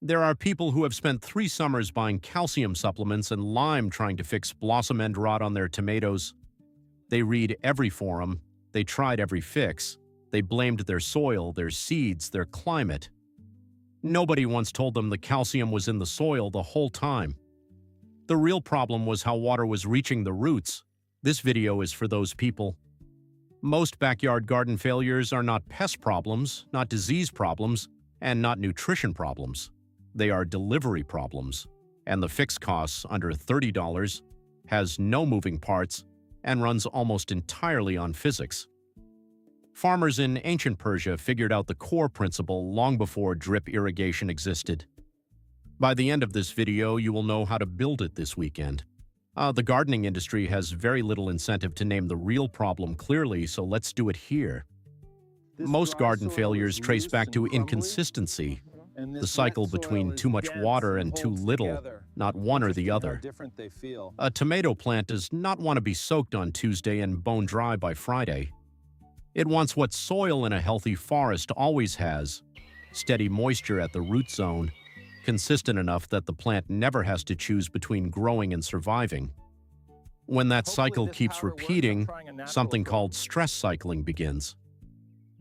There are people who have spent 3 summers buying calcium supplements and lime trying to fix blossom end rot on their tomatoes. They read every forum, they tried every fix, they blamed their soil, their seeds, their climate. Nobody once told them the calcium was in the soil the whole time. The real problem was how water was reaching the roots. This video is for those people. Most backyard garden failures are not pest problems, not disease problems, and not nutrition problems. They are delivery problems, and the fix costs under $30, has no moving parts, and runs almost entirely on physics. Farmers in ancient Persia figured out the core principle long before drip irrigation existed. By the end of this video, you will know how to build it this weekend. The gardening industry has very little incentive to name the real problem clearly, so let's do it here. Most garden failures trace back to inconsistency, the cycle between too much water and too little, not one or the other. A tomato plant does not want to be soaked on Tuesday and bone dry by Friday. It wants what soil in a healthy forest always has: steady moisture at the root zone, consistent enough that the plant never has to choose between growing and surviving. When that cycle keeps repeating, something called stress cycling begins.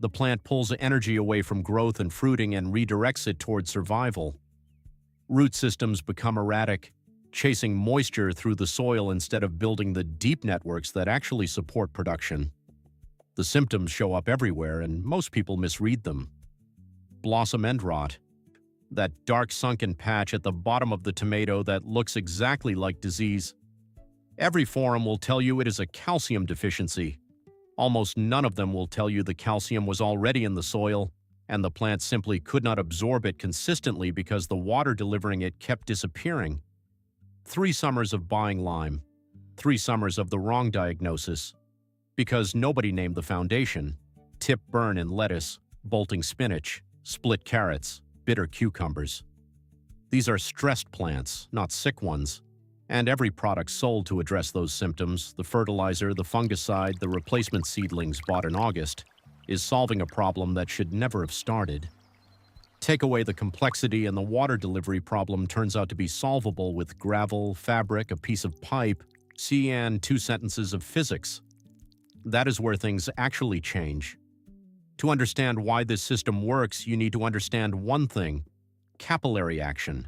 The plant pulls energy away from growth and fruiting and redirects it toward survival. Root systems become erratic, chasing moisture through the soil instead of building the deep networks that actually support production. The symptoms show up everywhere, and most people misread them. Blossom end rot, that dark sunken patch at the bottom of the tomato that looks exactly like disease. Every forum will tell you it is a calcium deficiency. Almost none of them will tell you the calcium was already in the soil, and the plant simply could not absorb it consistently because the water delivering it kept disappearing. 3 summers of buying lime, 3 summers of the wrong diagnosis, because nobody named the foundation: tip burn in lettuce, bolting spinach, split carrots, bitter cucumbers. These are stressed plants, not sick ones. And every product sold to address those symptoms, the fertilizer, the fungicide, the replacement seedlings bought in August, is solving a problem that should never have started. Take away the complexity and the water delivery problem turns out to be solvable with gravel, fabric, a piece of pipe, and 2 sentences of physics. That is where things actually change. To understand why this system works, you need to understand one thing: capillary action.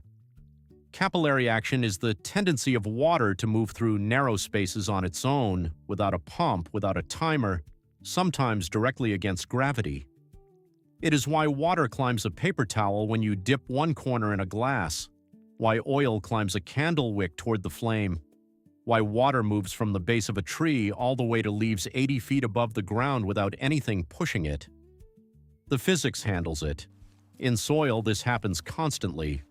Capillary action is the tendency of water to move through narrow spaces on its own, without a pump, without a timer, sometimes directly against gravity. It is why water climbs a paper towel when you dip one corner in a glass, why oil climbs a candle wick toward the flame, why water moves from the base of a tree all the way to leaves 80 feet above the ground without anything pushing it. The physics handles it. In soil, this happens constantly.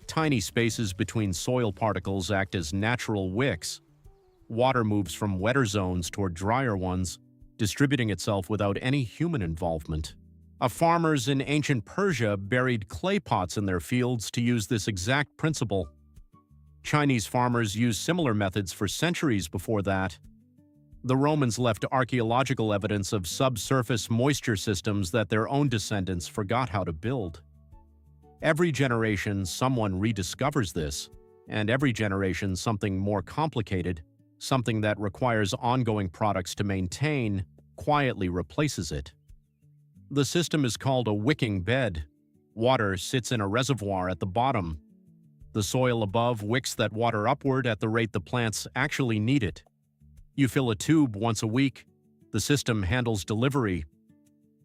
Tiny spaces between soil particles act as natural wicks. Water moves from wetter zones toward drier ones, distributing itself without any human involvement. Farmers in ancient Persia buried clay pots in their fields to use this exact principle. Chinese farmers used similar methods for centuries before that. The Romans left archaeological evidence of subsurface moisture systems that their own descendants forgot how to build. Every generation, someone rediscovers this, and every generation, something more complicated, something that requires ongoing products to maintain, quietly replaces it. The system is called a wicking bed. Water sits in a reservoir at the bottom. The soil above wicks that water upward at the rate the plants actually need it. You fill a tube once a week. The system handles delivery.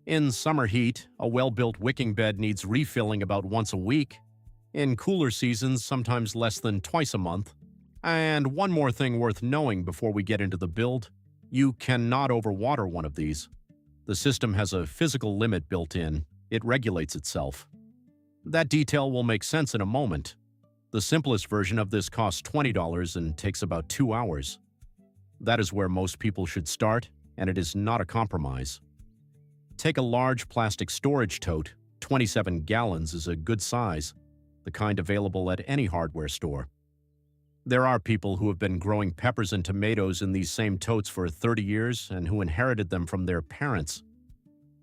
In summer heat, a well-built wicking bed needs refilling about once a week. In cooler seasons, sometimes less than twice a month. And one more thing worth knowing before we get into the build: you cannot overwater one of these. The system has a physical limit built in. It regulates itself. That detail will make sense in a moment. The simplest version of this costs $20 and takes about 2 hours. That is where most people should start, and it is not a compromise. Take a large plastic storage tote. 27 gallons is a good size, the kind available at any hardware store. There are people who have been growing peppers and tomatoes in these same totes for 30 years and who inherited them from their parents.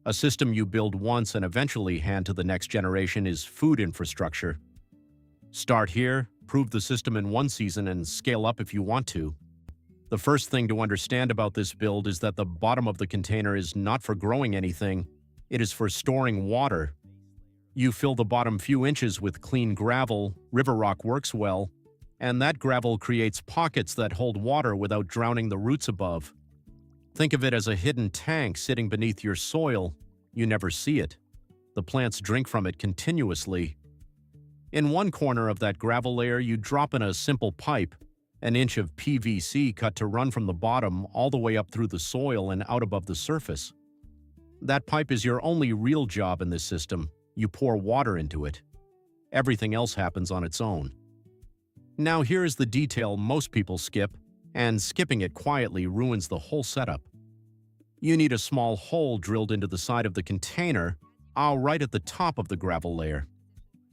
A system you build once and eventually hand to the next generation is food infrastructure. Start here, prove the system in one season, and scale up if you want to. The first thing to understand about this build is that the bottom of the container is not for growing anything, it is for storing water. You fill the bottom few inches with clean gravel, river rock works well, and that gravel creates pockets that hold water without drowning the roots above. Think of it as a hidden tank sitting beneath your soil. You never see it. The plants drink from it continuously. In one corner of that gravel layer, you drop in a simple pipe, an inch of PVC cut to run from the bottom all the way up through the soil and out above the surface. That pipe is your only real job in this system. You pour water into it. Everything else happens on its own. Now here is the detail most people skip, and skipping it quietly ruins the whole setup. You need a small hole drilled into the side of the container, right at the top of the gravel layer.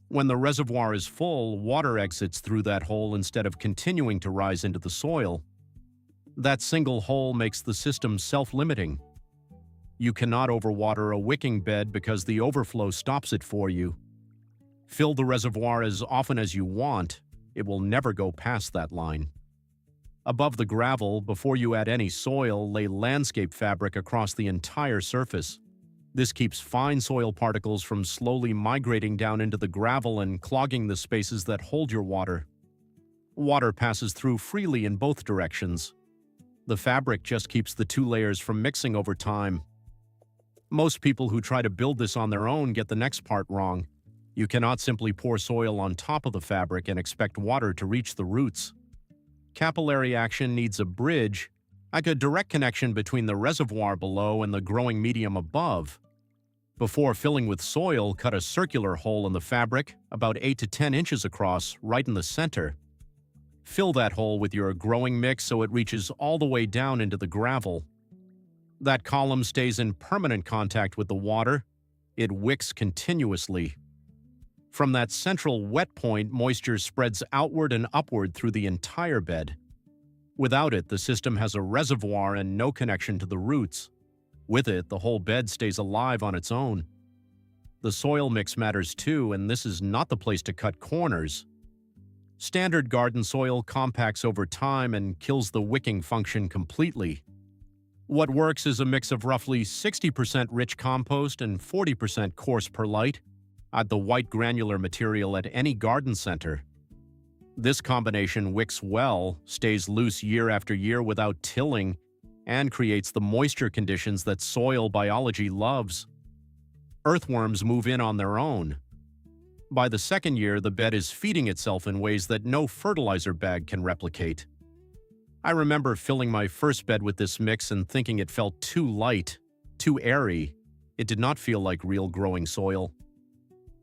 When the reservoir is full, water exits through that hole instead of continuing to rise into the soil. That single hole makes the system self-limiting. You cannot overwater a wicking bed because the overflow stops it for you. Fill the reservoir as often as you want, it will never go past that line. Above the gravel, before you add any soil, lay landscape fabric across the entire surface. This keeps fine soil particles from slowly migrating down into the gravel and clogging the spaces that hold your water. Water passes through freely in both directions. The fabric just keeps the two layers from mixing over time. Most people who try to build this on their own get the next part wrong. You cannot simply pour soil on top of the fabric and expect water to reach the roots. Capillary action needs a bridge, like a direct connection between the reservoir below and the growing medium above. Before filling with soil, cut a circular hole in the fabric, about 8 to 10 inches across, right in the center. Fill that hole with your growing mix so it reaches all the way down into the gravel. That column stays in permanent contact with the water. It wicks continuously. From that central wet point, moisture spreads outward and upward through the entire bed. Without it, the system has a reservoir and no connection to the roots. With it, the whole bed stays alive on its own. The soil mix matters too, and this is not the place to cut corners. Standard garden soil compacts over time and kills the wicking function completely. What works is a mix of roughly 60% rich compost and 40% coarse perlite, the white granular material at any garden center. This combination wicks well, stays loose year after year without tilling, and creates the moisture conditions that soil biology loves. Earthworms move in on their own. By the second year, the bed is feeding itself in ways that no fertilizer bag can replicate. I remember filling my first bed with this mix and thinking it felt too light, too airy. It did not feel like real growing soil.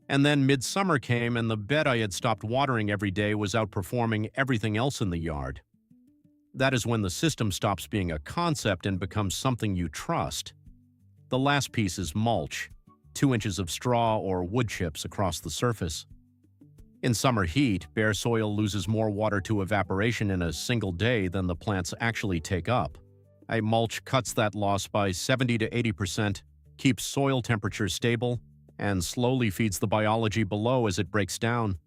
And then midsummer came and the bed I had stopped watering every day was outperforming everything else in the yard. That is when the system stops being a concept and becomes something you trust. The last piece is mulch, 2 inches of straw or wood chips across the surface. In summer heat, bare soil loses more water to evaporation in a single day than the plants actually take up. A mulch cuts that loss by 70 to 80%, keeps soil temperature stable, and slowly feeds the biology below as it breaks down.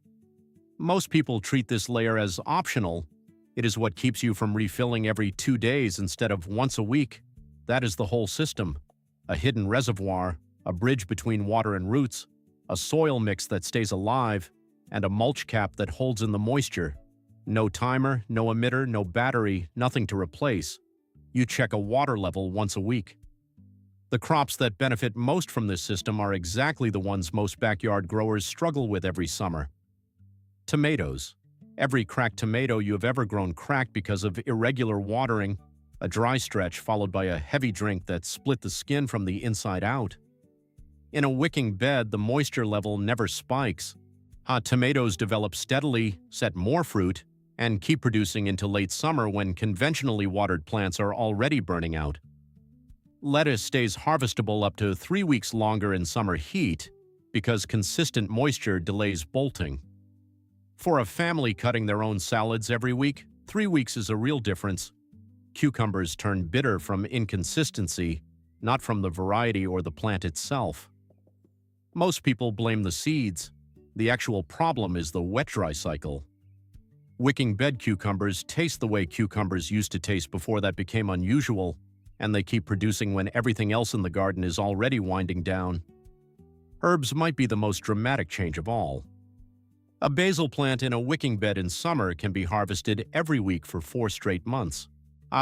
Most people treat this layer as optional. It is what keeps you from refilling every 2 days instead of once a week. That is the whole system. A hidden reservoir, a bridge between water and roots, a soil mix that stays alive, and a mulch cap that holds in the moisture. No timer, no emitter, no battery, nothing to replace. You check a water level once a week. The crops that benefit most from this system are exactly the ones most backyard growers struggle with every summer. Tomatoes. Every cracked tomato you have ever grown cracked because of irregular watering, a dry stretch followed by a heavy drink that split the skin from the inside out. In a wicking bed, the moisture level never spikes. Tomatoes develop steadily, set more fruit, and keep producing into late summer when conventionally watered plants are already burning out. Lettuce stays harvestable up to 3 weeks longer in summer heat because consistent moisture delays bolting. For a family cutting their own salads every week, 3 weeks is a real difference. Cucumbers turn bitter from inconsistency, not from the variety or the plant itself. Most people blame the seeds. The actual problem is the wet-dry cycle. Wicking bed cucumbers taste the way cucumbers used to taste before that became unusual, and they keep producing when everything else in the garden is already winding down. Herbs might be the most dramatic change of all. A basil plant in a wicking bed in summer can be harvested every week for 4 straight months.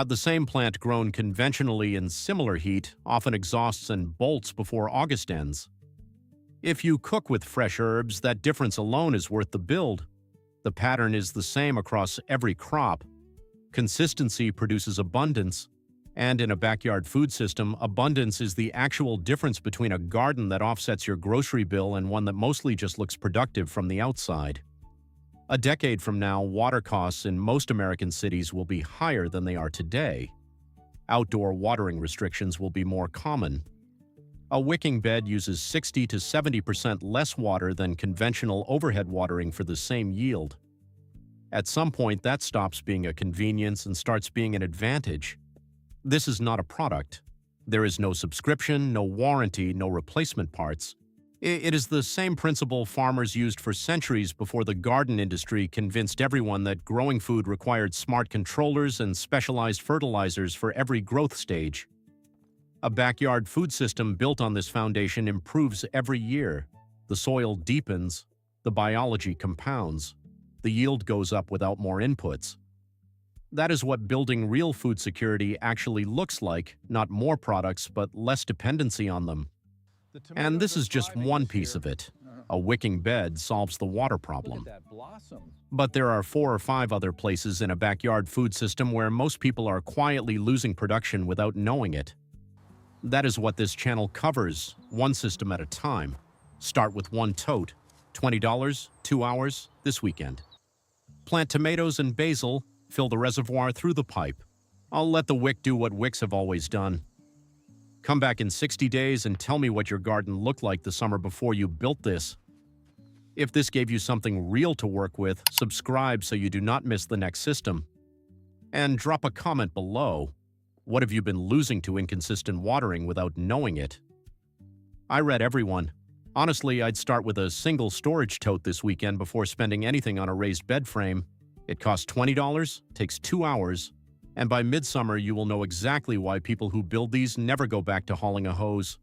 The same plant grown conventionally in similar heat often exhausts and bolts before August ends. If you cook with fresh herbs, that difference alone is worth the build. The pattern is the same across every crop. Consistency produces abundance, and in a backyard food system, abundance is the actual difference between a garden that offsets your grocery bill and one that mostly just looks productive from the outside. A decade from now, water costs in most American cities will be higher than they are today. Outdoor watering restrictions will be more common. A wicking bed uses 60 to 70% less water than conventional overhead watering for the same yield. At some point, that stops being a convenience and starts being an advantage. This is not a product. There is no subscription, no warranty, no replacement parts. It is the same principle farmers used for centuries before the garden industry convinced everyone that growing food required smart controllers and specialized fertilizers for every growth stage. A backyard food system built on this foundation improves every year. The soil deepens, the biology compounds, the yield goes up without more inputs. That is what building real food security actually looks like, not more products, but less dependency on them. And this is just one piece of it. A wicking bed solves the water problem. But there are 4 or 5 other places in a backyard food system where most people are quietly losing production without knowing it. That is what this channel covers, one system at a time. Start with one tote, $20, 2 hours, this weekend. Plant tomatoes and basil, fill the reservoir through the pipe. I'll let the wick do what wicks have always done. Come back in 60 days and tell me what your garden looked like the summer before you built this. If this gave you something real to work with, subscribe so you do not miss the next system. And drop a comment below. What have you been losing to inconsistent watering without knowing it? I read everyone. Honestly, I'd start with a single storage tote this weekend before spending anything on a raised bed frame. It costs $20, takes 2 hours, and by midsummer you will know exactly why people who build these never go back to hauling a hose.